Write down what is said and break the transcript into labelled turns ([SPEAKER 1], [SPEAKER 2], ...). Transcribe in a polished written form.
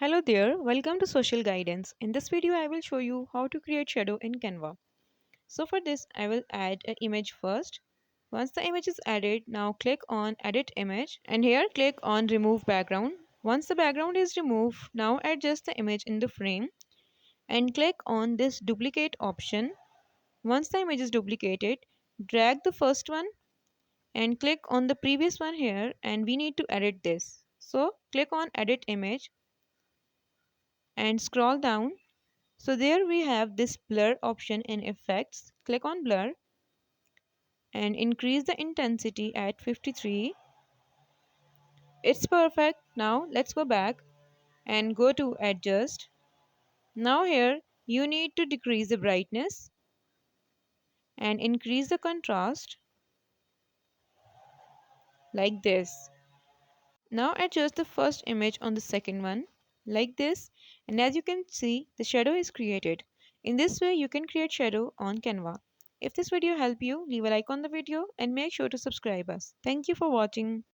[SPEAKER 1] Hello there, welcome to Social Guidance. In this video, I will show you how to create shadow in Canva. So for this, I will add an image first. Once the image is added, now click on Edit Image and here click on Remove Background. Once the background is removed, now adjust the image in the frame and click on this Duplicate option. Once the image is duplicated, drag the first one and click on the previous one here and we need to edit this. So click on Edit Image and scroll down. So there we have this blur option in effects. Click on blur and increase the intensity at 53. It's perfect. Now let's go back and go to adjust. Now here you need to decrease the brightness and increase the contrast like this. Now adjust the first image on the second one like this, and as you can see the shadow is created. In this way you can create shadow on Canva. If this video helped you, leave a like on the video and make sure to subscribe us. Thank you for watching.